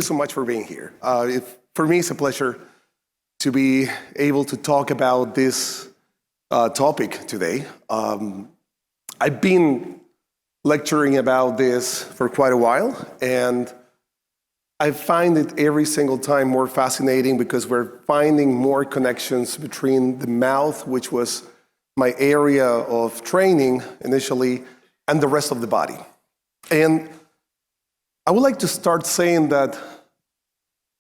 you so much for being here. For me, it's a pleasure to be able to talk about this topic today. I've been lecturing about this for quite a while, and I find it every single time more fascinating because we're finding more connections between the mouth, which was my area of training initially, and the rest of the body. And I would like to start saying that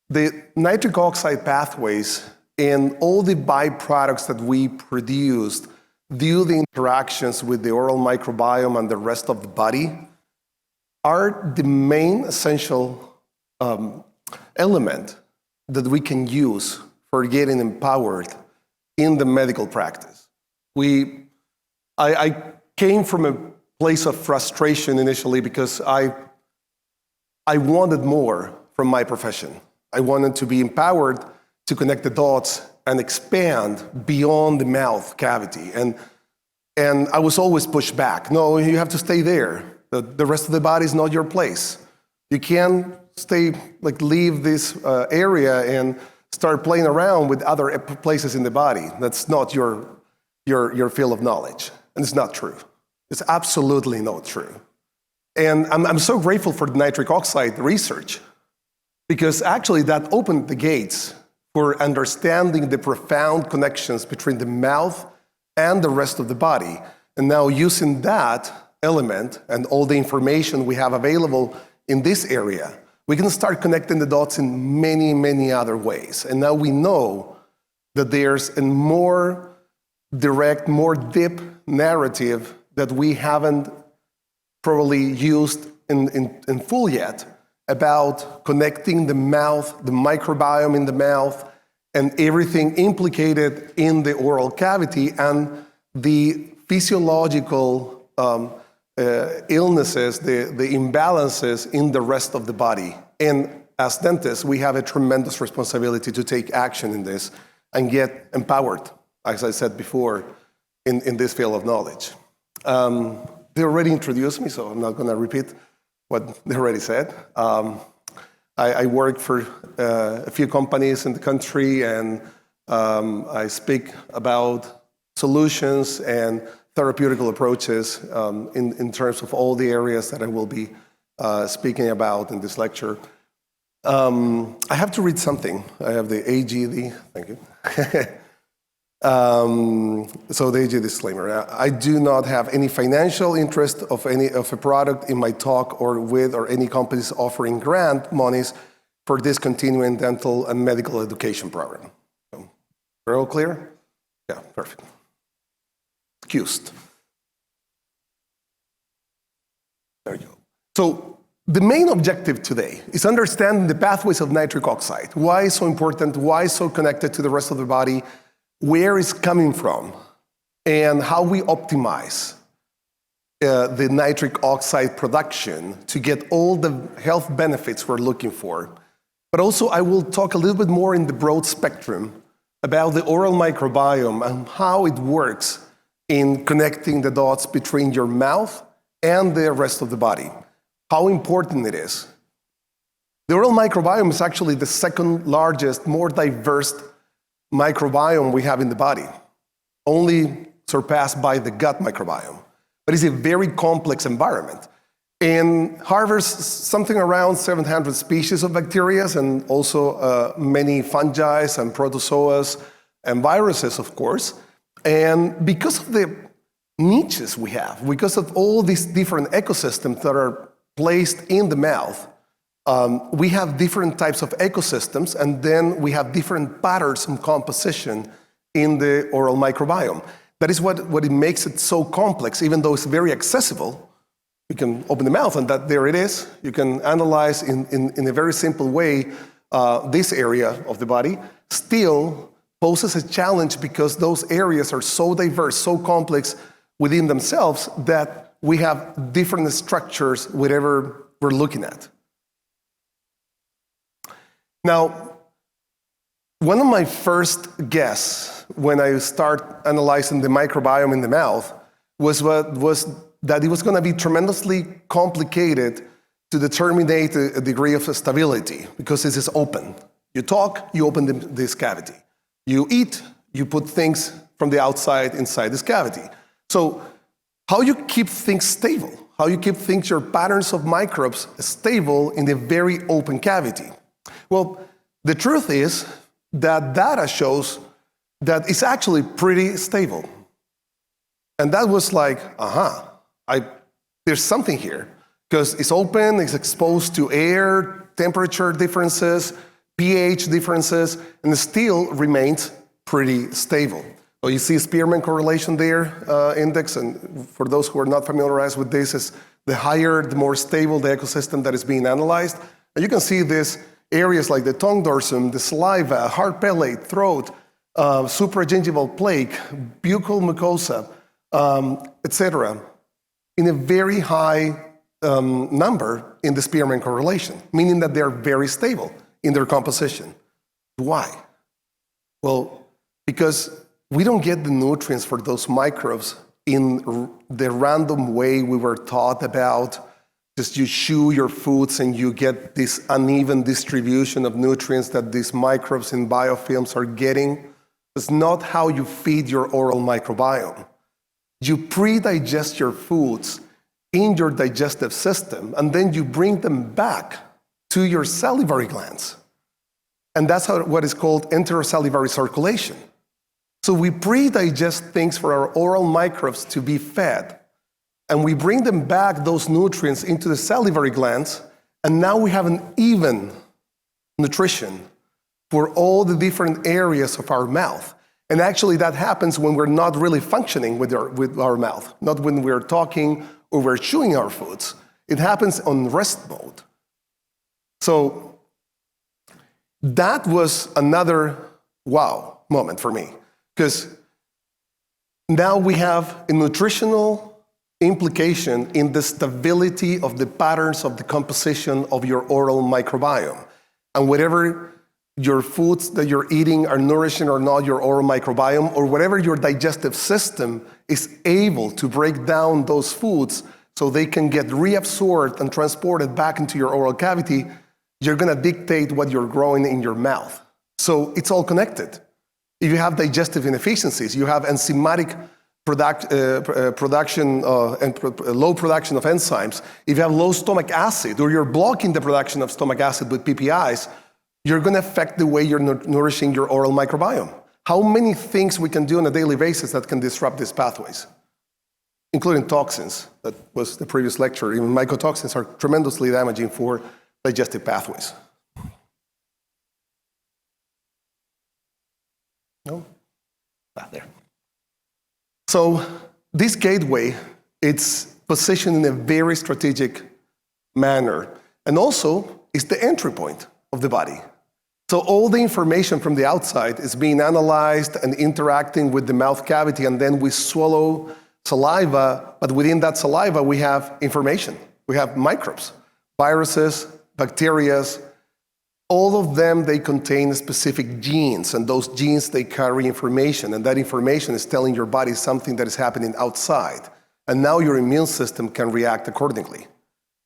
the nitric oxide pathways and all the byproducts that we produced due to the interactions with the oral microbiome and the rest of the body are the main essential element that we can use for getting empowered in the medical practice. I came from a place of frustration initially because I wanted more from my profession. I wanted to be empowered to connect the dots and expand beyond the mouth cavity. And I was always pushed back. No, you have to stay there. The rest of the body is not your place. You can't leave this area and start playing around with other places in the body. That's not your field of knowledge. And it's not true. It's absolutely not true. And I'm so grateful for the nitric oxide research because actually that opened the gates for understanding the profound connections between the mouth and the rest of the body. And now using that element and all the information we have available in this area, we can start connecting the dots in many, many other ways. And now we know that there's a more direct, more deep narrative that we haven't probably used in full yet about connecting the mouth, the microbiome in the mouth, and everything implicated in the oral cavity and the physiological illnesses, the imbalances in the rest of the body. And as dentists, we have a tremendous responsibility to take action in this and get empowered, as I said before, in this field of knowledge. They already introduced me, so I'm not going to repeat what they already said. I work for a few companies in the country, and I speak about solutions and therapeutical approaches in terms of all the areas that I will be speaking about in this lecture. I have to read something. I have the AGD. Thank you. So the AG disclaimer. I do not have any financial interest of a product in my talk or any companies offering grant monies for this continuing dental and medical education program. So, we're all clear? Yeah, perfect. Excused. There you go. So the main objective today is understanding the pathways of nitric oxide. Why it's so important, why it's so connected to the rest of the body, where it's coming from, and how we optimize the nitric oxide production to get all the health benefits we're looking for. But also I will talk a little bit more in the broad spectrum about the oral microbiome and how it works in connecting the dots between your mouth and the rest of the body, how important it is. The oral microbiome is actually the second largest, more diverse microbiome we have in the body, only surpassed by the gut microbiome. But it's a very complex environment. And harbors something around 700 species of bacteria and also many fungi and protozoas and viruses, of course. And because of the niches we have, because of all these different ecosystems that are placed in the mouth, we have different types of ecosystems, and then we have different patterns and composition in the oral microbiome. That is what it makes it so complex, even though it's very accessible. You can open the mouth and there it is. You can analyze in a very simple way this area of the body. Still poses a challenge because those areas are so diverse, so complex within themselves that we have different structures whatever we're looking at. Now, one of my first guesses when I start analyzing the microbiome in the mouth was that it was going to be tremendously complicated to determine a degree of stability because this is open. You talk, you open this cavity. You eat, you put things from the outside inside this cavity. So how you keep things stable, how you keep things, your patterns of microbes stable in a very open cavity? Well, the truth is that data shows that it's actually pretty stable. And that was like, there's something here. Because it's open, it's exposed to air, temperature differences, pH differences, and it still remains pretty stable. So you see Spearman correlation there, index, and for those who are not familiarized with this, is the higher, the more stable the ecosystem that is being analyzed. And you can see these areas like the tongue dorsum, the saliva, hard palate, throat, supragingival plaque, buccal mucosa, etc., in a very high number in the Spearman correlation, meaning that they're very stable in their composition. Why? Well, because we don't get the nutrients for those microbes in the random way we were taught about. Just you chew your foods and you get this uneven distribution of nutrients that these microbes in biofilms are getting. It's not how you feed your oral microbiome. You pre-digest your foods in your digestive system, and then you bring them back to your salivary glands. And that's what is called enterosalivary circulation. So we pre-digest things for our oral microbes to be fed, and we bring them back, those nutrients, into the salivary glands, and now we have an even nutrition for all the different areas of our mouth. And actually that happens when we're not really functioning with our mouth, not when we're talking or we're chewing our foods. It happens on rest mode. So that was another wow moment for me, because now we have a nutritional implication in the stability of the patterns of the composition of your oral microbiome. And whatever your foods that you're eating are nourishing or not your oral microbiome, or whatever your digestive system is able to break down those foods so they can get reabsorbed and transported back into your oral cavity, you're going to dictate what you're growing in your mouth. So it's all connected. If you have digestive inefficiencies, you have enzymatic production and low production of enzymes. If you have low stomach acid, or you're blocking the production of stomach acid with PPIs, you're going to affect the way you're nourishing your oral microbiome. How many things we can do on a daily basis that can disrupt these pathways, including toxins. That was the previous lecture. Even mycotoxins are tremendously damaging for digestive pathways. No? There. So this gateway, it's positioned in a very strategic manner, and also it's the entry point of the body. So all the information from the outside is being analyzed and interacting with the mouth cavity, and then we swallow saliva, but within that saliva we have information. We have microbes, viruses, bacteria. All of them, they contain specific genes, and those genes, they carry information, and that information is telling your body something that is happening outside. And now your immune system can react accordingly.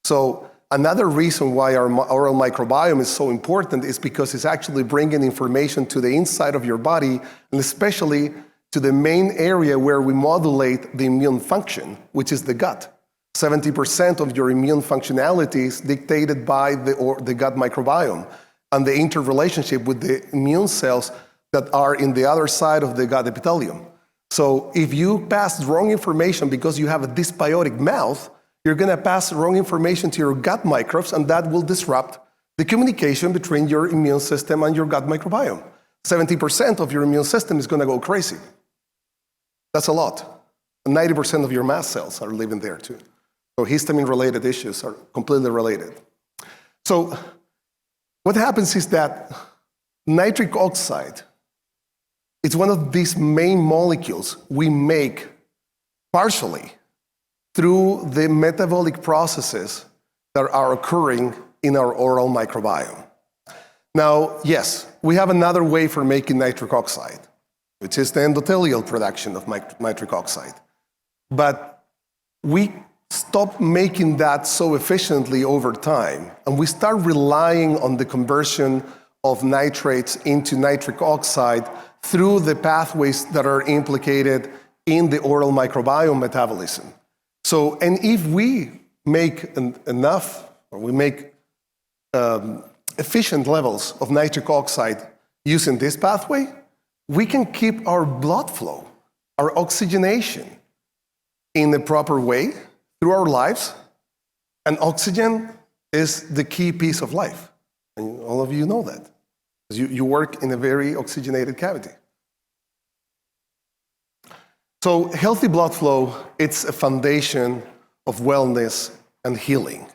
So another reason why our oral microbiome is so important is because it's actually bringing information to the inside of your body, and especially to the main area where we modulate the immune function, which is the gut. 70% of your immune functionality is dictated by the gut microbiome and the interrelationship with the immune cells that are in the other side of the gut epithelium. So if you pass wrong information because you have a dysbiotic mouth, you're going to pass wrong information to your gut microbes, and that will disrupt the communication between your immune system and your gut microbiome. 70% of your immune system is going to go crazy. That's a lot. And 90% of your mast cells are living there too. So histamine-related issues are completely related. So what happens is that nitric oxide, it's one of these main molecules we make partially through the metabolic processes that are occurring in our oral microbiome. Now, yes, we have another way for making nitric oxide, which is the endothelial production of nitric oxide. But we stop making that so efficiently over time, and we start relying on the conversion of nitrates into nitric oxide through the pathways that are implicated in the oral microbiome metabolism. So, and if we make enough, or we make efficient levels of nitric oxide using this pathway, we can keep our blood flow, our oxygenation in the proper way through our lives. And oxygen is the key piece of life. And all of you know that. You work in a very oxygenated cavity. So healthy blood flow, it's a foundation of wellness and healing.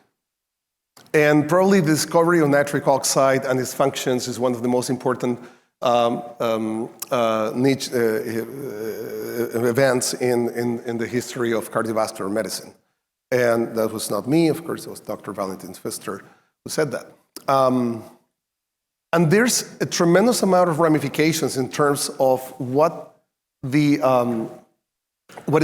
And probably the discovery of nitric oxide and its functions is one of the most important niche events in the history of cardiovascular medicine. And that was not me, of course, it was Dr. Valentin Pfister who said that. And there's a tremendous amount of ramifications in terms of what is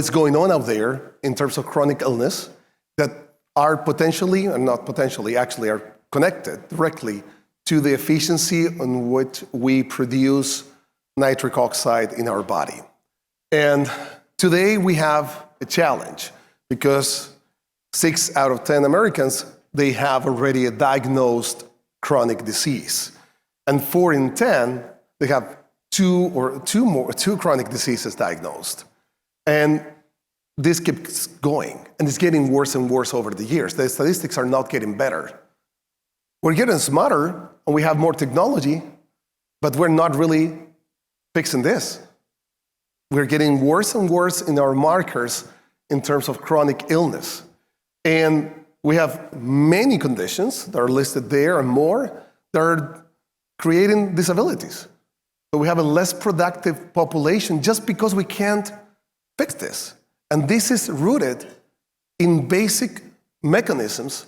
going on out there in terms of chronic illness that are potentially, and not potentially, actually are connected directly to the efficiency in which we produce nitric oxide in our body. And today we have a challenge because 6 out of 10 Americans, they have already a diagnosed chronic disease. And 4 in 10, they have two chronic diseases diagnosed. And this keeps going, and it's getting worse and worse over the years. The statistics are not getting better. We're getting smarter, and we have more technology, but we're not really fixing this. We're getting worse and worse in our markers in terms of chronic illness. And we have many conditions that are listed there and more that are creating disabilities. So we have a less productive population just because we can't fix this. And this is rooted in basic mechanisms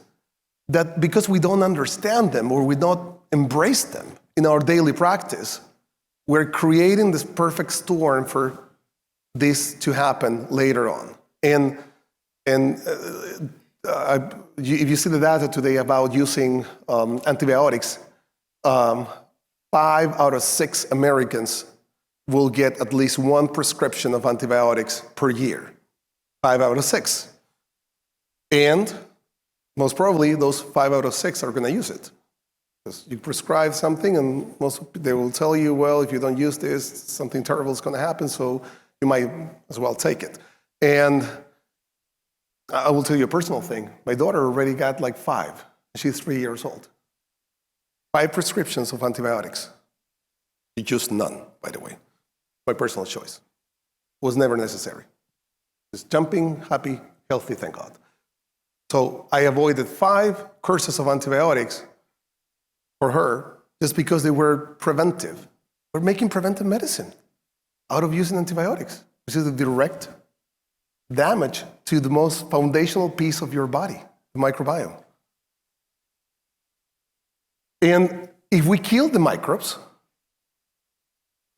that because we don't understand them or we don't embrace them in our daily practice, we're creating this perfect storm for this to happen later on. And if you see the data today about using antibiotics, 5 out of 6 Americans will get at least 1 prescription of antibiotics per year. 5 out of 6. And most probably those 5 out of 6 are going to use it. Because you prescribe something and they will tell you, well, if you don't use this, something terrible is going to happen, so you might as well take it. And I will tell you a personal thing. My daughter already got like 5. She's 3 years old. 5 prescriptions of antibiotics. She used none, by the way. My personal choice. It was never necessary. Just jumping, happy, healthy, thank God. So I avoided 5 courses of antibiotics for her just because they were preventive. We're making preventive medicine out of using antibiotics, which is a direct damage to the most foundational piece of your body, the microbiome. And if we kill the microbes,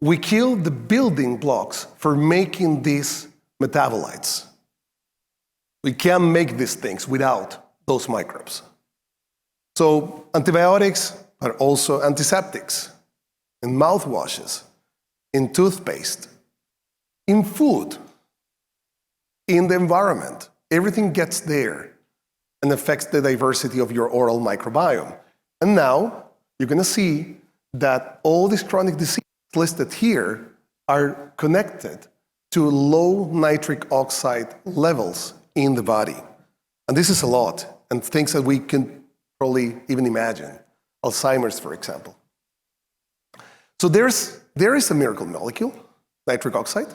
we kill the building blocks for making these metabolites. We can't make these things without those microbes. So antibiotics are also antiseptics in mouthwashes, in toothpaste, in food, in the environment. Everything gets there and affects the diversity of your oral microbiome. And now you're going to see that all these chronic diseases listed here are connected to low nitric oxide levels in the body. And this is a lot, and things that we can probably even imagine. Alzheimer's, for example. So there is a miracle molecule, nitric oxide.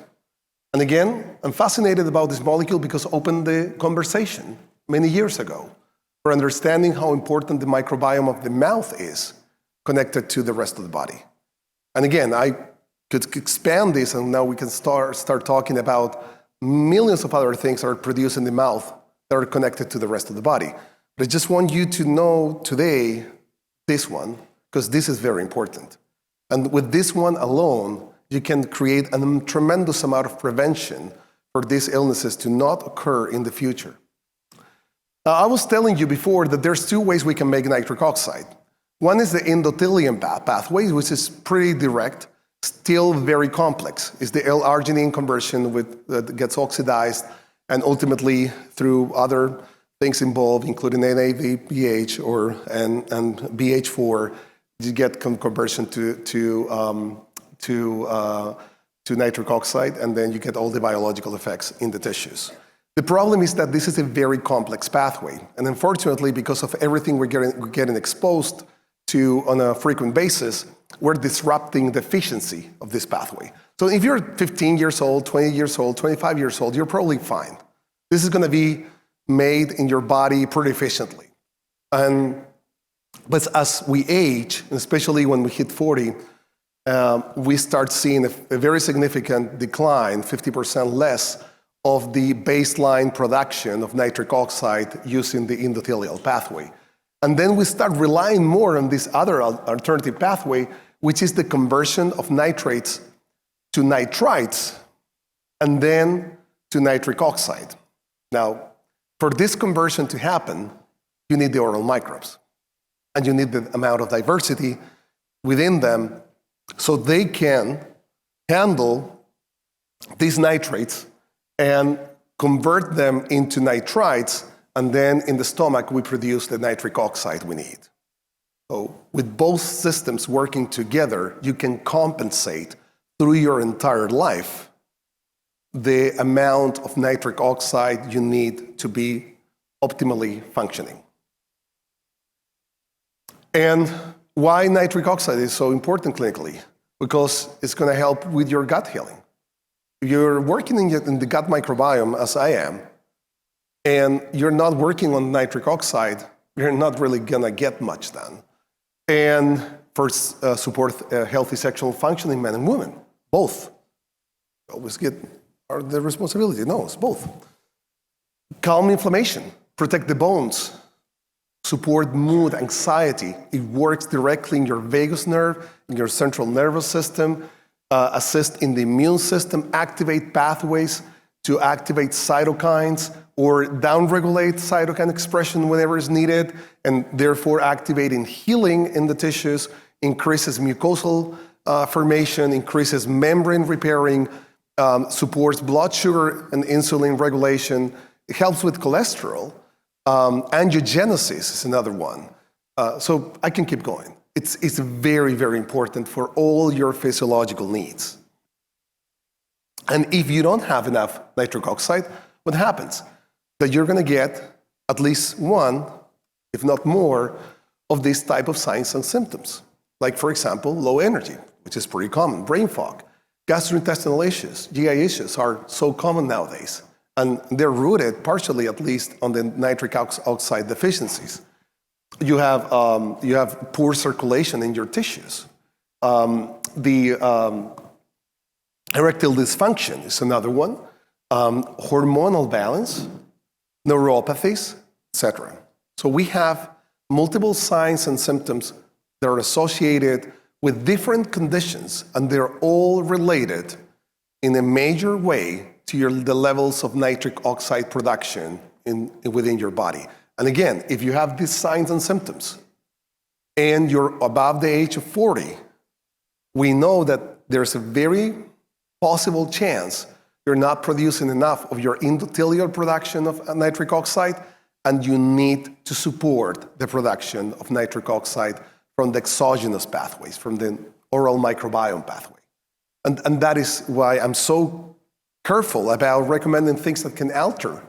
And again, I'm fascinated about this molecule because it opened the conversation many years ago for understanding how important the microbiome of the mouth is connected to the rest of the body. And again, I could expand this, and now we can start talking about millions of other things that are produced in the mouth that are connected to the rest of the body. But I just want you to know today this one, because this is very important. And with this one alone, you can create a tremendous amount of prevention for these illnesses to not occur in the future. I was telling you before that there's two ways we can make nitric oxide. One is the endothelium pathway, which is pretty direct, still very complex. It's the L-arginine conversion that gets oxidized, and ultimately through other things involved, including NADPH and BH4, you get conversion to nitric oxide, and then you get all the biological effects in the tissues. The problem is that this is a very complex pathway, and unfortunately, because of everything we're getting exposed to on a frequent basis, we're disrupting the efficiency of this pathway. So if you're 15 years old, 20 years old, 25 years old, you're probably fine. This is going to be made in your body pretty efficiently. But as we age, especially when we hit 40, we start seeing a very significant decline, 50% less, of the baseline production of nitric oxide using the endothelial pathway. And then we start relying more on this other alternative pathway, which is the conversion of nitrates to nitrites and then to nitric oxide. Now, for this conversion to happen, you need the oral microbes, and you need the amount of diversity within them so they can handle these nitrates and convert them into nitrites, and then in the stomach we produce the nitric oxide we need. So with both systems working together, you can compensate through your entire life the amount of nitric oxide you need to be optimally functioning. And why nitric oxide is so important clinically? Because it's going to help with your gut healing. If you're working in the gut microbiome, as I am, and you're not working on nitric oxide, you're not really going to get much done. And for support healthy sexual functioning, men and women, both. Always get the responsibility. No, it's both. Calm inflammation, protect the bones, support mood, anxiety. It works directly in your vagus nerve, in your central nervous system, assist in the immune system, activate pathways to activate cytokines or downregulate cytokine expression whenever is needed, and therefore activating healing in the tissues, increases mucosal formation, increases membrane repairing, supports blood sugar and insulin regulation. It helps with cholesterol. Angiogenesis is another one. So I can keep going. It's very, very important for all your physiological needs. And if you don't have enough nitric oxide, what happens? That you're going to get at least one, if not more, of these type of signs and symptoms. Like, for example, low energy, which is pretty common, brain fog, gastrointestinal issues, GI issues are so common nowadays. And they're rooted, partially at least, on the nitric oxide deficiencies. You have poor circulation in your tissues. Erectile dysfunction is another one. Hormonal balance, neuropathies, etc. So we have multiple signs and symptoms that are associated with different conditions, and they're all related in a major way to the levels of nitric oxide production within your body. And again, if you have these signs and symptoms and you're above the age of 40, we know that there's a very possible chance you're not producing enough of your endothelial production of nitric oxide, and you need to support the production of nitric oxide from the exogenous pathways, from the oral microbiome pathway. And that is why I'm so careful about recommending things that can alter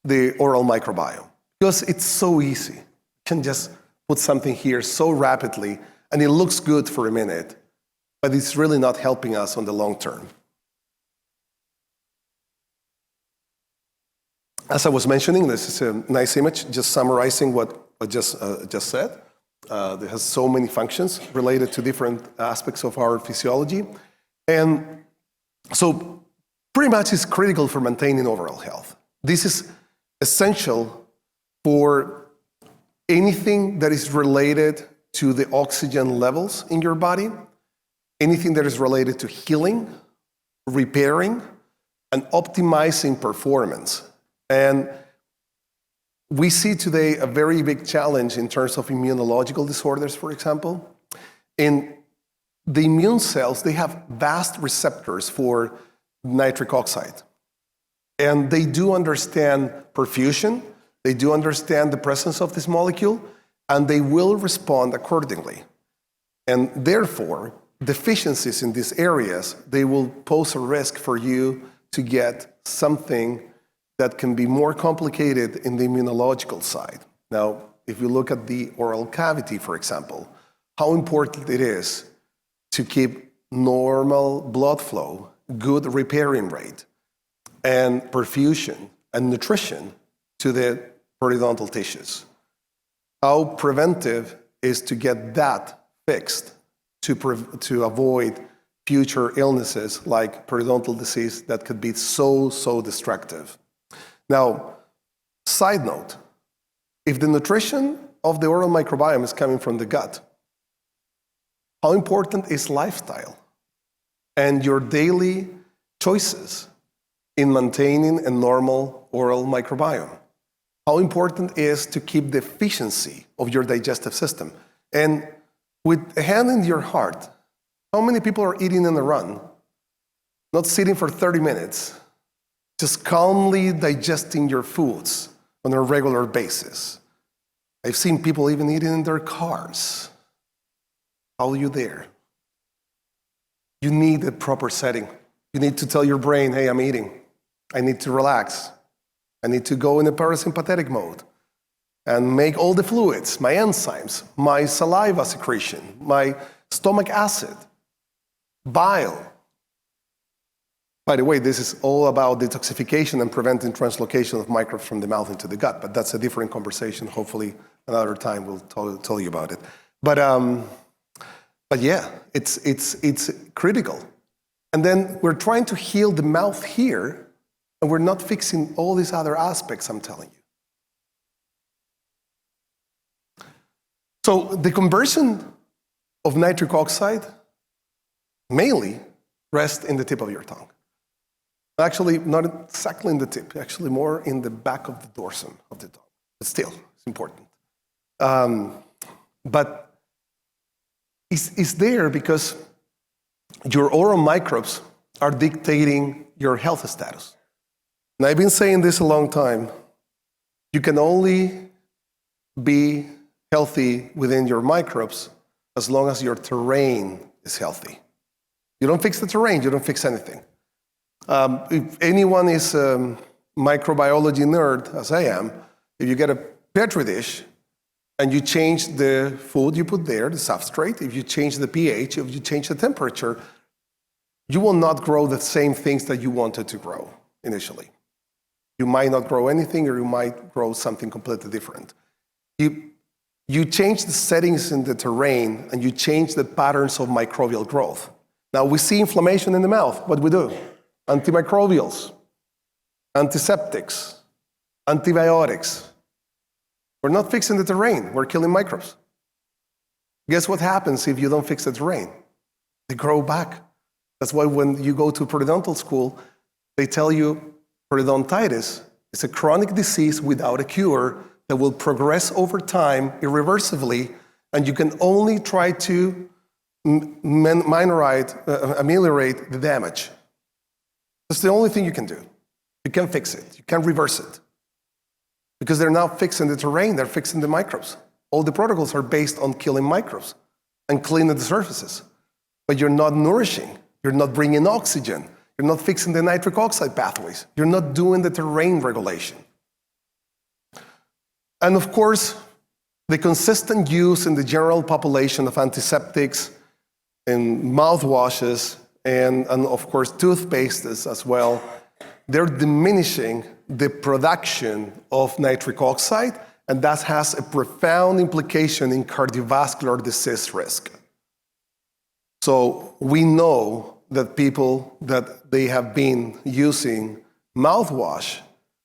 the oral microbiome, because it's so easy. You can just put something here so rapidly, and it looks good for a minute, but it's really not helping us on the long term. As I was mentioning, this is a nice image, just summarizing what I just said. It has so many functions related to different aspects of our physiology. And so pretty much it's critical for maintaining overall health. This is essential for anything that is related to the oxygen levels in your body, anything that is related to healing, repairing, and optimizing performance. And we see today a very big challenge in terms of immunological disorders, for example. In the immune cells, they have vast receptors for nitric oxide. And they do understand perfusion, they do understand the presence of this molecule, and they will respond accordingly. And therefore, deficiencies in these areas, they will pose a risk for you to get something that can be more complicated in the immunological side. Now, if you look at the oral cavity, for example, how important it is to keep normal blood flow, good repairing rate, and perfusion and nutrition to the periodontal tissues. How preventive is to get that fixed to avoid future illnesses like periodontal disease that could be so destructive. Now, side note, if the nutrition of the oral microbiome is coming from the gut, how important is lifestyle and your daily choices in maintaining a normal oral microbiome? How important is to keep the efficiency of your digestive system? And with a hand in your heart, how many people are eating on the run, not sitting for 30 minutes, just calmly digesting your foods on a regular basis? I've seen people even eating in their cars. How are you there? You need a proper setting. You need to tell your brain, hey, I'm eating. I need to relax. I need to go in a parasympathetic mode and make all the fluids, my enzymes, my saliva secretion, my stomach acid, bile. By the way, this is all about detoxification and preventing translocation of microbes from the mouth into the gut, but that's a different conversation. Hopefully another time we'll tell you about it. But yeah, it's critical. And then we're trying to heal the mouth here, and we're not fixing all these other aspects I'm telling you. So the conversion of nitric oxide mainly rests in the tip of your tongue. Actually, not exactly in the tip, actually more in the back of the dorsum of the tongue. But still, it's important. But it's there because your oral microbes are dictating your health status. And I've been saying this a long time. You can only be healthy within your microbes as long as your terrain is healthy. You don't fix the terrain, you don't fix anything. If anyone is a microbiology nerd, as I am, if you get a Petri dish and you change the food you put there, the substrate, if you change the pH, if you change the temperature, you will not grow the same things that you wanted to grow initially. You might not grow anything, or you might grow something completely different. You change the settings in the terrain, and you change the patterns of microbial growth. Now, we see inflammation in the mouth. What do we do? Antimicrobials, antiseptics, antibiotics. We're not fixing the terrain. We're killing microbes. Guess what happens if you don't fix the terrain? They grow back. That's why when you go to periodontal school, they tell you periodontitis is a chronic disease without a cure that will progress over time irreversibly, and you can only try to ameliorate the damage. That's the only thing you can do. You can't fix it. You can't reverse it. Because they're not fixing the terrain, they're fixing the microbes. All the protocols are based on killing microbes and cleaning the surfaces. But you're not nourishing. You're not bringing oxygen. You're not fixing the nitric oxide pathways. You're not doing the terrain regulation. And of course, the consistent use in the general population of antiseptics and mouthwashes and of course toothpastes as well, they're diminishing the production of nitric oxide, and that has a profound implication in cardiovascular disease risk. So we know that people that they have been using mouthwash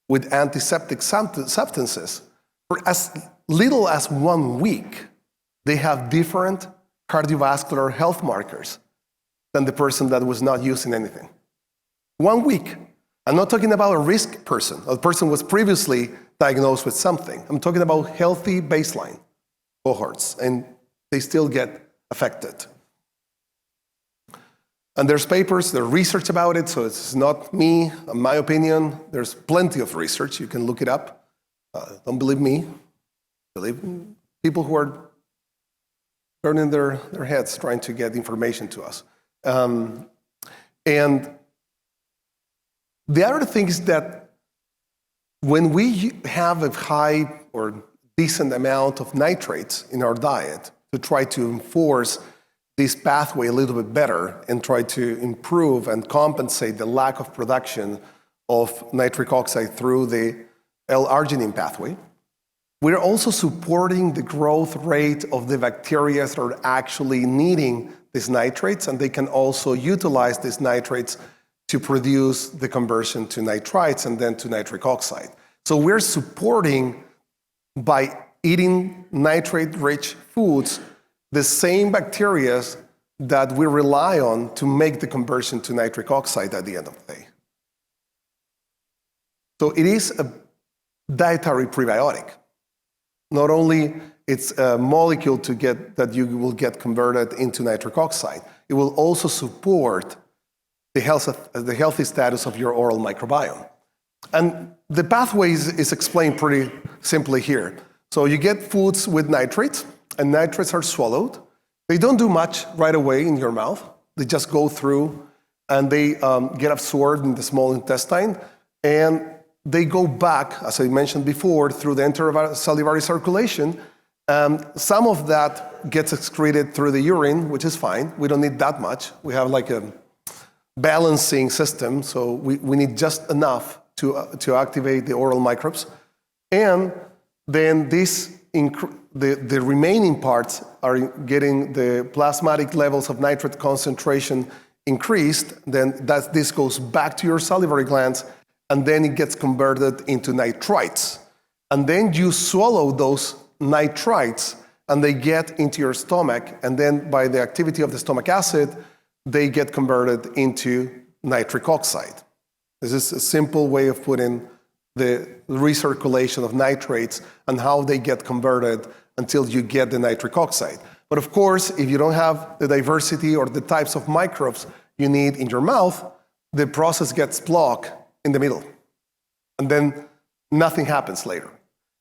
with antiseptic substances for as little as 1 week, they have different cardiovascular health markers than the person that was not using anything. 1 week. I'm not talking about a risk person. A person was previously diagnosed with something. I'm talking about healthy baseline cohorts, and they still get affected. And there's papers, there's research about it, so it's not me, my opinion. There's plenty of research. You can look it up. Don't believe me. Believe people who are turning their heads trying to get information to us. And the other thing is that when we have a high or decent amount of nitrates in our diet to try to enforce this pathway a little bit better and try to improve and compensate the lack of production of nitric oxide through the L-arginine pathway, we're also supporting the growth rate of the bacteria that are actually needing these nitrates, and they can also utilize these nitrates to produce the conversion to nitrites and then to nitric oxide. So we're supporting, by eating nitrate-rich foods, the same bacteria that we rely on to make the conversion to nitric oxide at the end of the day. So it is a dietary prebiotic. Not only it's a molecule that you will get converted into nitric oxide, it will also support the healthy status of your oral microbiome. And the pathway is explained pretty simply here. So you get foods with nitrates, and nitrates are swallowed. They don't do much right away in your mouth. They just go through and they get absorbed in the small intestine, and they go back, as I mentioned before, through the intracellular circulation. Some of that gets excreted through the urine, which is fine. We don't need that much. We have like a balancing system, so we need just enough to activate the oral microbes. And then the remaining parts are getting the plasmatic levels of nitrate concentration increased. Then this goes back to your salivary glands, and then it gets converted into nitrites. And then you swallow those nitrites, and they get into your stomach, and then by the activity of the stomach acid, they get converted into nitric oxide. This is a simple way of putting the recirculation of nitrates and how they get converted until you get the nitric oxide. But of course, if you don't have the diversity or the types of microbes you need in your mouth, the process gets blocked in the middle. And then nothing happens later.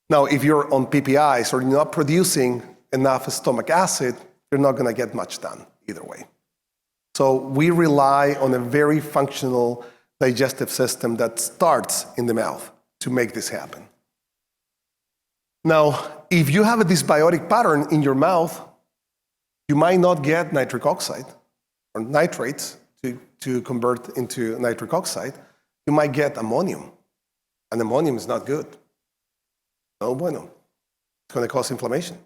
Now, if you're on PPIs or you're not producing enough stomach acid, you're not going to get much done either way. So we rely on a very functional digestive system that starts in the mouth to make this happen. Now, if you have a dysbiotic pattern in your mouth, you might not get nitric oxide or nitrates to convert into nitric oxide. You might get ammonium, and ammonium is not good. No bueno. It's going to cause inflammation.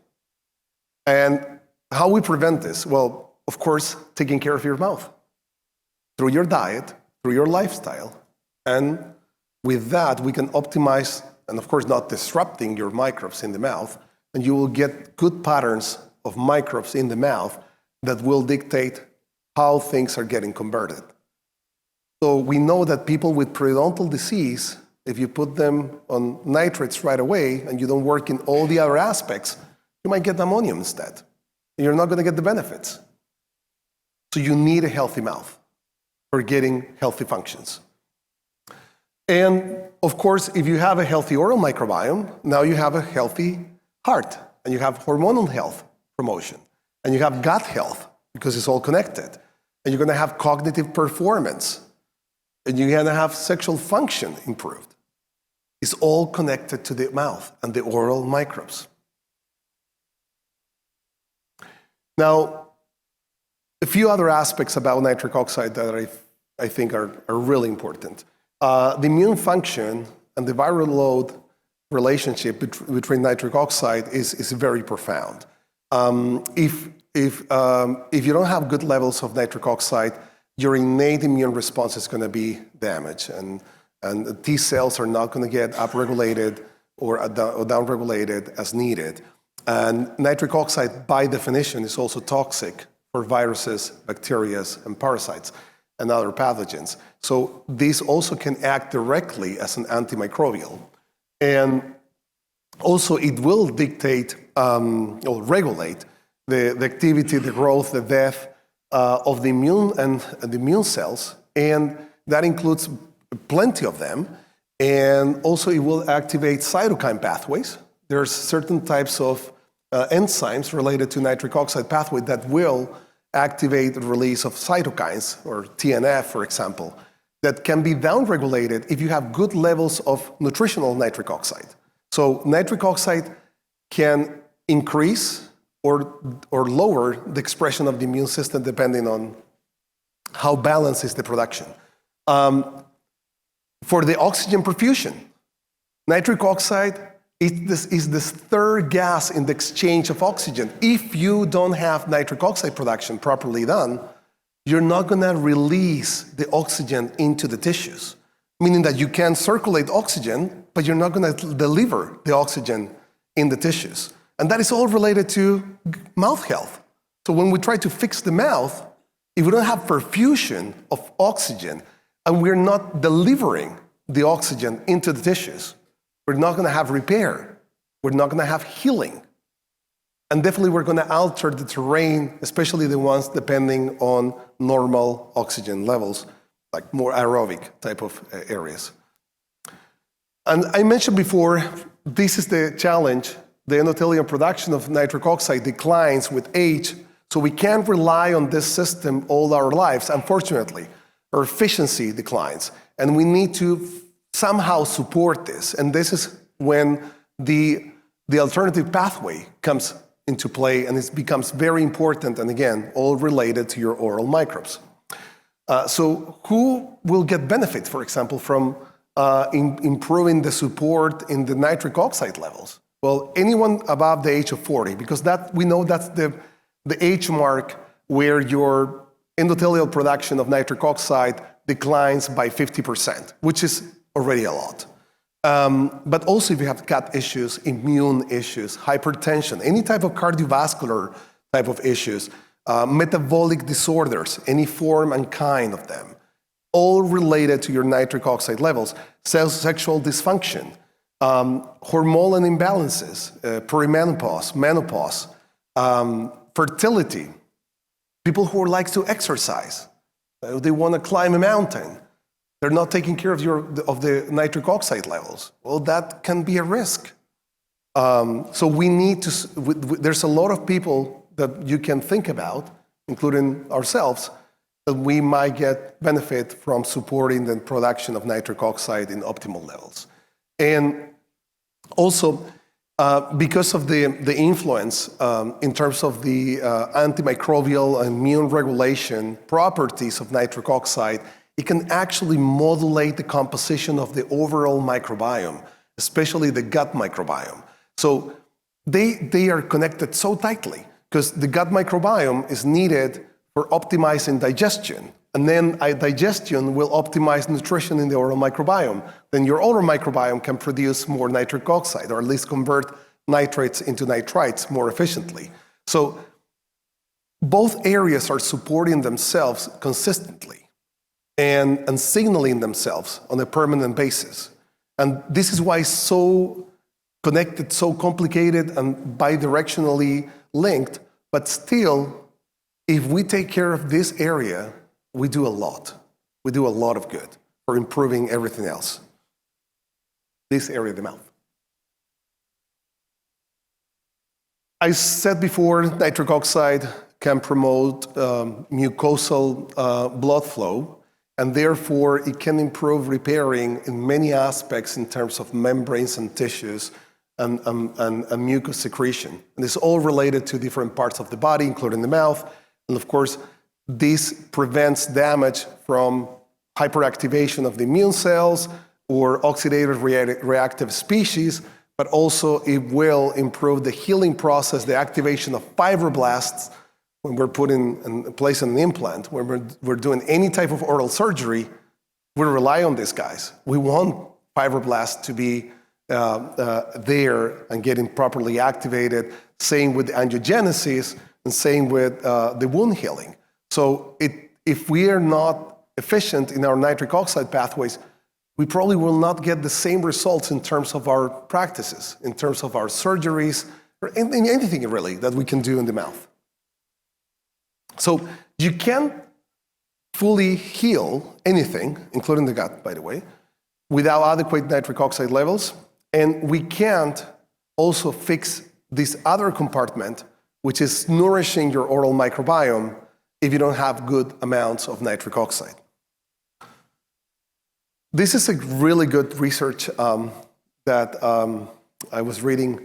And how we prevent this? Well, of course, taking care of your mouth through your diet, through your lifestyle, and with that, we can optimize, and of course not disrupting your microbes in the mouth, and you will get good patterns of microbes in the mouth that will dictate how things are getting converted. So we know that people with periodontal disease, if you put them on nitrates right away and you don't work in all the other aspects, you might get ammonium instead, and you're not going to get the benefits. So you need a healthy mouth for getting healthy functions. And of course, if you have a healthy oral microbiome, now you have a healthy heart, and you have hormonal health promotion, and you have gut health, because it's all connected. And you're going to have cognitive performance, and you're going to have sexual function improved. It's all connected to the mouth and the oral microbes. Now, a few other aspects about nitric oxide that I think are really important. The immune function and the viral load relationship between nitric oxide is very profound. If you don't have good levels of nitric oxide, your innate immune response is going to be damaged, and the T cells are not going to get upregulated or downregulated as needed. And nitric oxide, by definition, is also toxic for viruses, bacteria, and parasites, and other pathogens. So these also can act directly as an antimicrobial. And Also, it will dictate or regulate the activity, the growth, the death of the immune and the immune cells, and that includes plenty of them. And also, it will activate cytokine pathways. There's certain types of enzymes related to nitric oxide pathway that will activate the release of cytokines, or TNF, for example, that can be downregulated if you have good levels of nutritional nitric oxide. So nitric oxide can increase or lower the expression of the immune system depending on how balanced is the production. For the oxygen perfusion, nitric oxide is this third gas in the exchange of oxygen. If you don't have nitric oxide production properly done, you're not going to release the oxygen into the tissues, meaning that you can circulate oxygen, but you're not going to deliver the oxygen in the tissues. And that is all related to mouth health. So when we try to fix the mouth, if we don't have perfusion of oxygen and we're not delivering the oxygen into the tissues, we're not going to have repair. We're not going to have healing. And definitely we're going to alter the terrain, especially the ones depending on normal oxygen levels, like more aerobic type of areas. And I mentioned before, this is the challenge. The endothelial production of nitric oxide declines with age, so we can't rely on this system all our lives, unfortunately. Our efficiency declines, and we need to somehow support this. And this is when the alternative pathway comes into play, and it becomes very important, and again, all related to your oral microbes. So who will get benefit, for example, from improving the support in the nitric oxide levels? Well, anyone above the age of 40, because that we know that's the age mark where your endothelial production of nitric oxide declines by 50%, which is already a lot. But also if you have gut issues, immune issues, hypertension, any type of cardiovascular type of issues, metabolic disorders, any form and kind of them, all related to your nitric oxide levels, sexual dysfunction, hormonal imbalances, perimenopause, menopause, fertility, people who like to exercise, they want to climb a mountain, they're not taking care of the nitric oxide levels. Well, that can be a risk. So we need to, there's a lot of people that you can think about, including ourselves, that we might get benefit from supporting the production of nitric oxide in optimal levels. And also, because of the influence in terms of the antimicrobial and immune regulation properties of nitric oxide, it can actually modulate the composition of the overall microbiome, especially the gut microbiome. So they are connected so tightly because the gut microbiome is needed for optimizing digestion. And then digestion will optimize nutrition in the oral microbiome. Then your oral microbiome can produce more nitric oxide, or at least convert nitrates into nitrites more efficiently. So both areas are supporting themselves consistently and signaling themselves on a permanent basis. And this is why it's so connected, so complicated, and bidirectionally linked. But still, if we take care of this area, we do a lot. We do a lot of good for improving everything else. This area of the mouth. I said before, nitric oxide can promote mucosal blood flow, and therefore it can improve repairing in many aspects in terms of membranes and tissues and mucus secretion. And it's all related to different parts of the body, including the mouth. And of course, this prevents damage from hyperactivation of the immune cells or oxidative reactive species, but also it will improve the healing process, the activation of fibroblasts when we're putting and placing an implant. When we're doing any type of oral surgery, we rely on these guys. We want fibroblasts to be there and getting properly activated, same with angiogenesis and same with the wound healing. So if we are not efficient in our nitric oxide pathways, we probably will not get the same results in terms of our practices, in terms of our surgeries, or in anything really that we can do in the mouth. So you can't fully heal anything, including the gut, by the way, without adequate nitric oxide levels, and we can't also fix this other compartment, which is nourishing your oral microbiome, if you don't have good amounts of nitric oxide. This is a really good research that I was reading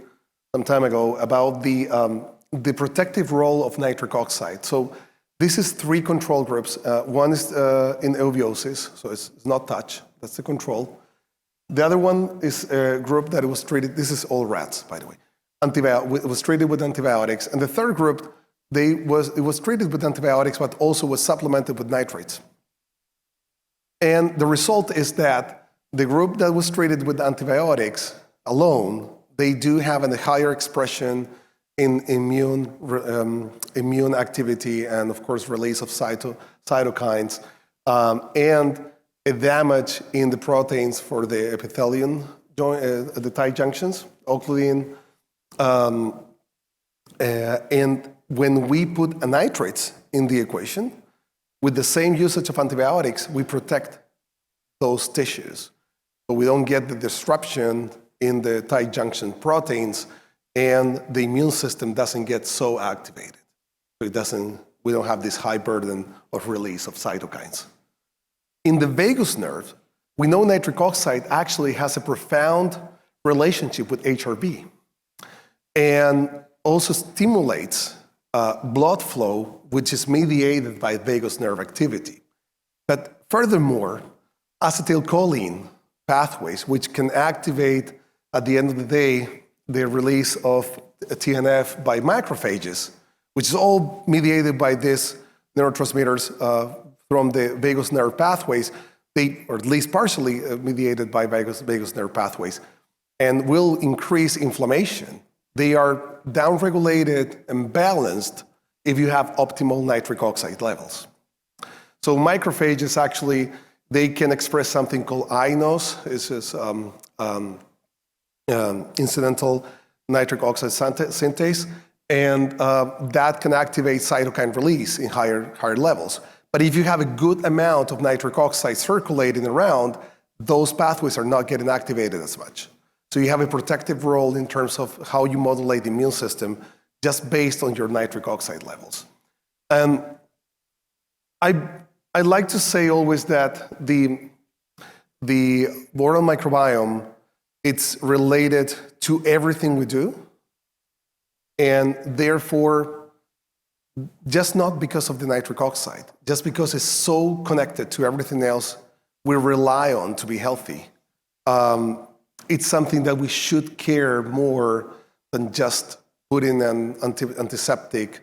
some time ago about the protective role of nitric oxide. So this is 3 control groups. One is in eubiosis, so it's not touch, that's the control. The other one is a group that was treated, this is all rats, by the way. It was treated with antibiotics. And the third group, it was treated with antibiotics, but also was supplemented with nitrates. And the result is that the group that was treated with antibiotics alone, they do have a higher expression in immune activity and, of course, release of cytokines, and a damage in the proteins for the epithelium, the tight junctions, occluding. And when we put nitrates in the equation, with the same usage of antibiotics, we protect those tissues. So we don't get the disruption in the tight junction proteins, and the immune system doesn't get so activated. So we don't have this high burden of release of cytokines. In the vagus nerve, we know nitric oxide actually has a profound relationship with HRV, and also stimulates blood flow, which is mediated by vagus nerve activity. But furthermore, acetylcholine pathways, which can activate, at the end of the day, the release of TNF by macrophages, which is all mediated by these neurotransmitters from the vagus nerve pathways, or at least partially mediated by vagus nerve pathways, and will increase inflammation. They are downregulated and balanced if you have optimal nitric oxide levels. So macrophages actually, they can express something called INOS. This is incidental nitric oxide synthase, and that can activate cytokine release in higher levels. But if you have a good amount of nitric oxide circulating around, those pathways are not getting activated as much. So you have a protective role in terms of how you modulate the immune system just based on your nitric oxide levels. And I like to say always that the oral microbiome, it's related to everything we do, and therefore, just not because of the nitric oxide, just because it's so connected to everything else we rely on to be healthy. It's something that we should care more than just putting an antiseptic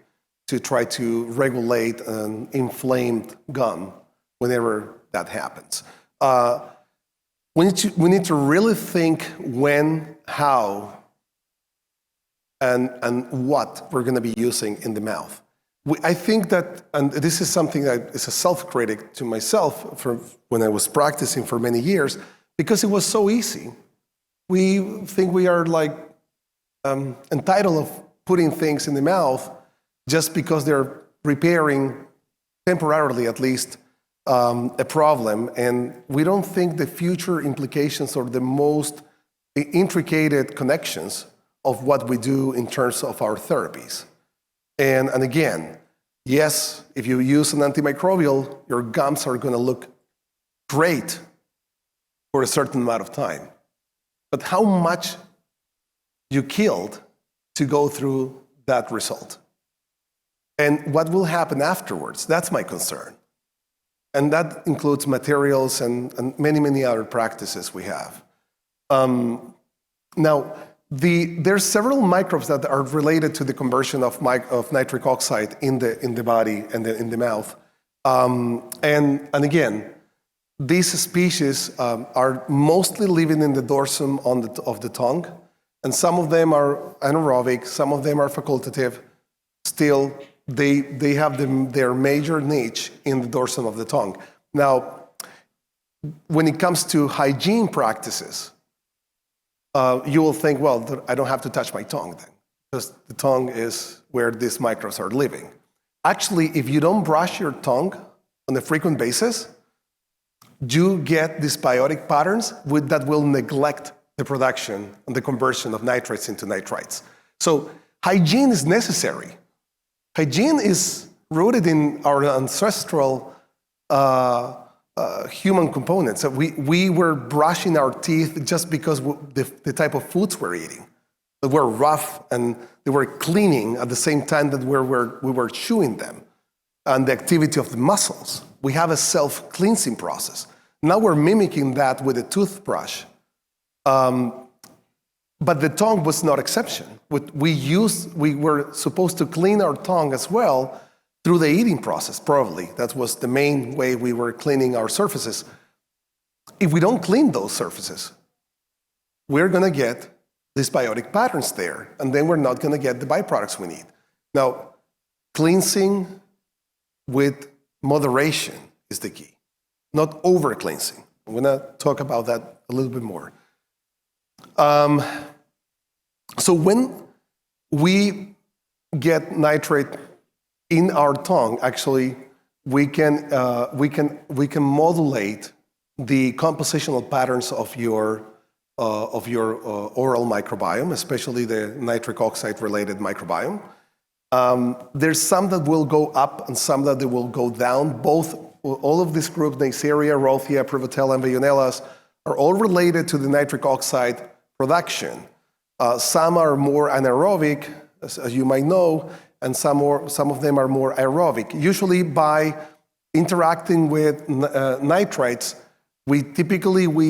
to try to regulate an inflamed gum whenever that happens. We need to really think when, how, and what we're going to be using in the mouth. I think that, and this is something that is a self-critic to myself from when I was practicing for many years, because it was so easy. We think we are like entitled of putting things in the mouth just because they're repairing, temporarily at least, a problem, and we don't think the future implications or the most intricate connections of what we do in terms of our therapies. And again, yes, if you use an antimicrobial, your gums are going to look great for a certain amount of time. But how much you killed to go through that result? And what will happen afterwards? That's my concern. And that includes materials and many, many other practices we have. Now, there's several microbes that are related to the conversion of nitric oxide in the body and in the mouth. And again, these species are mostly living in the dorsum of the tongue, and some of them are anaerobic, some of them are facultative. Still, they have their major niche in the dorsum of the tongue. Now, when it comes to hygiene practices, you will think, well, I don't have to touch my tongue then, because the tongue is where these microbes are living. Actually, if you don't brush your tongue on a frequent basis, you get these biotic patterns that will neglect the production and the conversion of nitrates into nitrites. So hygiene is necessary. Hygiene is rooted in our ancestral human components. So we were brushing our teeth just because the type of foods we're eating. They were rough and they were cleaning at the same time that we were chewing them. And the activity of the muscles. We have a self-cleansing process. Now we're mimicking that with a toothbrush. But the tongue was not exception. We were supposed to clean our tongue as well through the eating process, probably. That was the main way we were cleaning our surfaces. If we don't clean those surfaces, we're going to get these biotic patterns there, and then we're not going to get the byproducts we need. Now, cleansing with moderation is the key, not over-cleansing. I'm going to talk about that a little bit more. So when we get nitrate in our tongue, actually, we can modulate the compositional patterns of your oral microbiome, especially the nitric oxide-related microbiome. There's some that will go up and some that they will go down. All of these groups, Neisseria, Rothia, Prevotella, and Veillonellas, are all related to the nitric oxide production. Some are more anaerobic, as you might know, and some of them are more aerobic. Usually by interacting with nitrates, we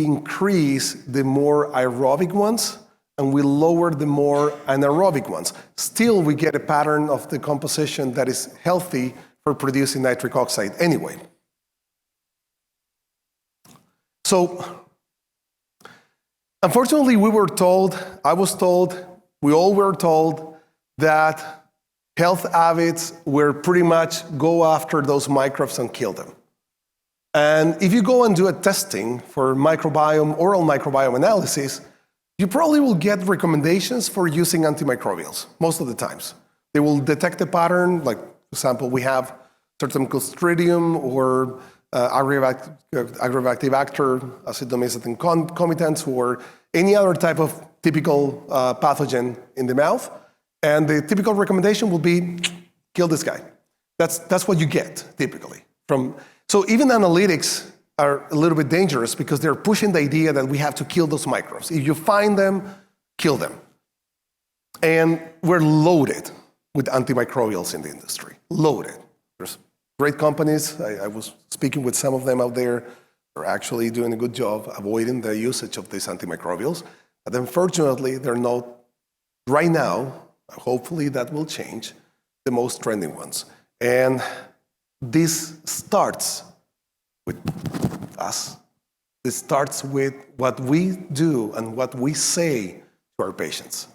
increase the more aerobic ones and we lower the more anaerobic ones. Still, we get a pattern of the composition that is healthy for producing nitric oxide anyway. So, unfortunately, we were told, I was told, we all were told that health habits were pretty much go after those microbes and kill them. And if you go and do a testing for oral microbiome analysis, you probably will get recommendations for using antimicrobials most of the times. They will detect a pattern, like, for example, we have certain Clostridium or Agrobacter, Acidomycetin comitans, or any other type of typical pathogen in the mouth. And the typical recommendation will be, kill this guy. That's what you get, typically. So even analytics are a little bit dangerous because they're pushing the idea that we have to kill those microbes. If you find them, kill them. And we're loaded with antimicrobials in the industry, loaded. There's great companies. I was speaking with some of them out there. They're actually doing a good job avoiding the usage of these antimicrobials. But unfortunately, they're not, right now, hopefully that will change, the most trending ones. And this starts with us. This starts with what we do and what we say to our patients.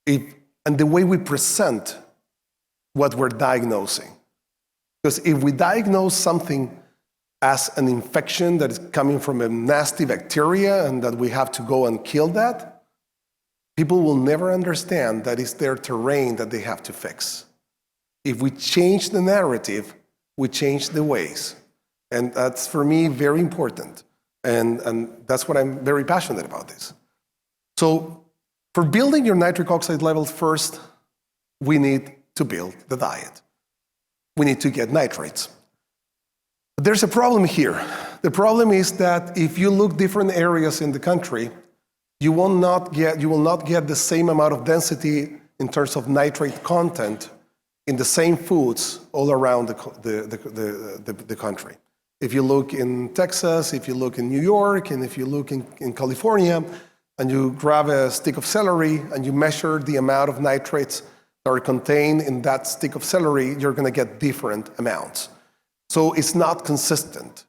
And the way we present what we're diagnosing. Because if we diagnose something as an infection that is coming from a nasty bacteria and that we have to go and kill that, people will never understand that it's their terrain that they have to fix. If we change the narrative, we change the ways. And that's, for me, very important. And that's what I'm very passionate about this. So for building your nitric oxide levels first, we need to build the diet. We need to get nitrates. But there's a problem here. The problem is that if you look different areas in the country, you will not get the same amount of density in terms of nitrate content in the same foods all around the country. If you look in Texas, if you look in New York, and if you look in California, and you grab a stick of celery and you measure the amount of nitrates that are contained in that stick of celery, you're going to get different amounts. So it's not consistent.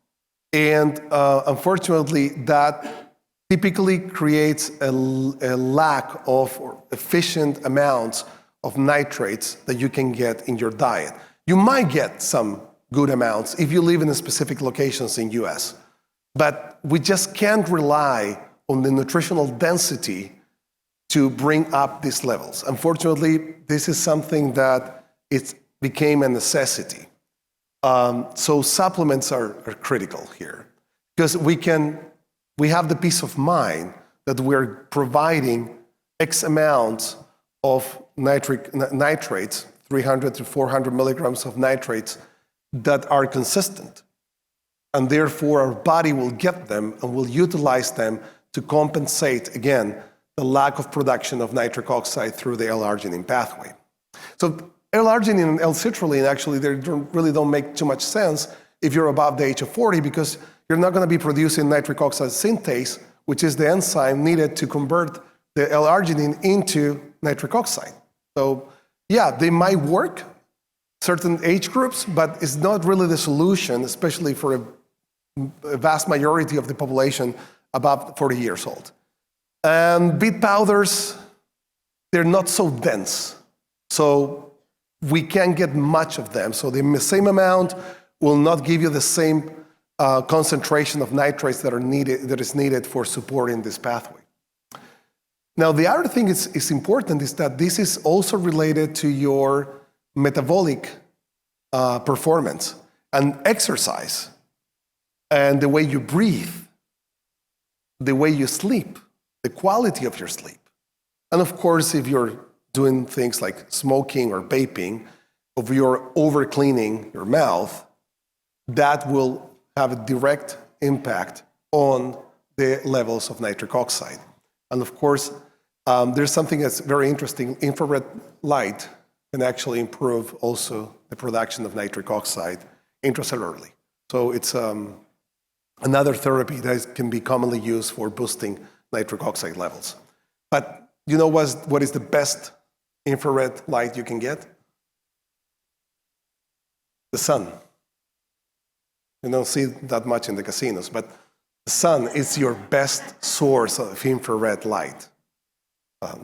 And unfortunately, that typically creates a lack of efficient amounts of nitrates that you can get in your diet. You might get some good amounts if you live in specific locations in US. But we just can't rely on the nutritional density to bring up these levels. Unfortunately, this is something that it became a necessity. So supplements are critical here, because we have the peace of mind that we're providing X amounts of nitrates, 300 to 400 milligrams of nitrates that are consistent. And therefore, our body will get them and will utilize them to compensate, again, the lack of production of nitric oxide through the L-arginine pathway. So L-arginine and L-citrulline, actually, they really don't make too much sense if you're above the age of 40, because you're not going to be producing nitric oxide synthase, which is the enzyme needed to convert the L-arginine into nitric oxide. So yeah, they might work, certain age groups, but it's not really the solution, especially for a vast majority of the population above 40 years old. And beet powders, they're not so dense, so we can't get much of them. So the same amount will not give you the same concentration of nitrates that is needed for supporting this pathway. Now, the other thing is important is that this is also related to your metabolic performance and exercise, and the way you breathe, the way you sleep, the quality of your sleep. And of course, if you're doing things like smoking or vaping, if you're over-cleaning your mouth, that will have a direct impact on the levels of nitric oxide. And of course, there's something that's very interesting. Infrared light can actually improve also the production of nitric oxide intracellularly. So it's another therapy that can be commonly used for boosting nitric oxide levels. But you know what is the best infrared light you can get? The sun. You don't see that much in the casinos, but the sun is your best source of infrared light.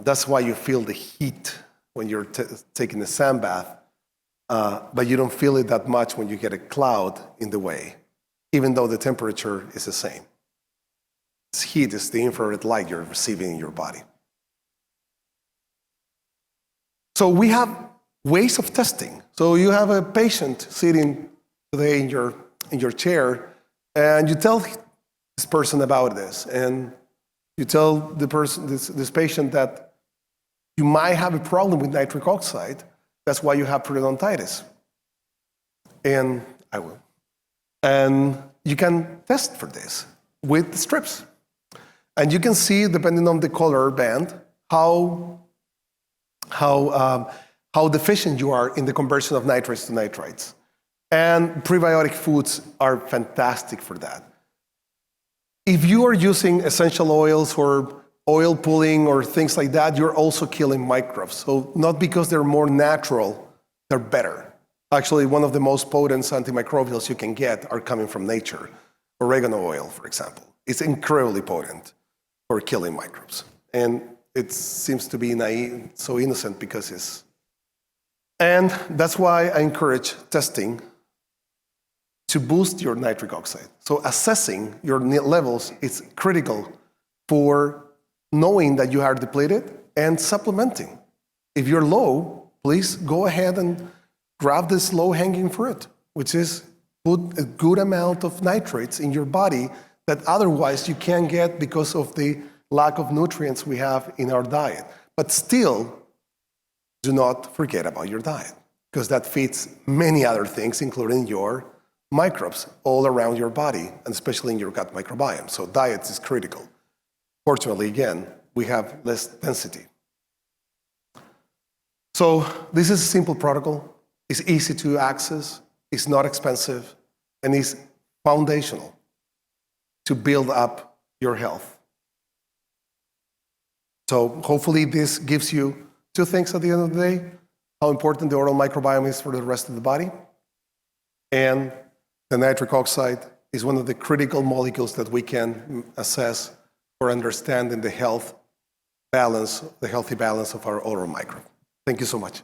That's why you feel the heat when you're taking a sun bath, but you don't feel it that much when you get a cloud in the way, even though the temperature is the same. This heat is the infrared light you're receiving in your body. So we have ways of testing. So you have a patient sitting today in your chair, and you tell this person about this, and you tell the person, this patient, that you might have a problem with nitric oxide. That's why you have periodontitis. And I will. And you can test for this with the strips. And you can see, depending on the color band, how deficient you are in the conversion of nitrates to nitrites. And prebiotic foods are fantastic for that. If you are using essential oils or oil pulling or things like that, you're also killing microbes. So not because they're more natural, they're better. Actually, one of the most potent antimicrobials you can get are coming from nature. Oregano oil, for example. It's incredibly potent for killing microbes. And it seems to be naive, so innocent because it's... And that's why I encourage testing to boost your nitric oxide. So assessing your levels is critical for knowing that you are depleted and supplementing. If you're low, please go ahead and grab this low-hanging fruit, which is put a good amount of nitrates in your body that otherwise you can't get because of the lack of nutrients we have in our diet. But still, do not forget about your diet, because that feeds many other things, including your microbes all around your body, and especially in your gut microbiome. So diet is critical. Fortunately, again, we have less density. So this is a simple protocol. It's easy to access, it's not expensive, and it's foundational to build up your health. So hopefully this gives you two things at the end of the day: how important the oral microbiome is for the rest of the body, and the nitric oxide is one of the critical molecules that we can assess for understanding the healthy balance of our oral microbe. Thank you so much.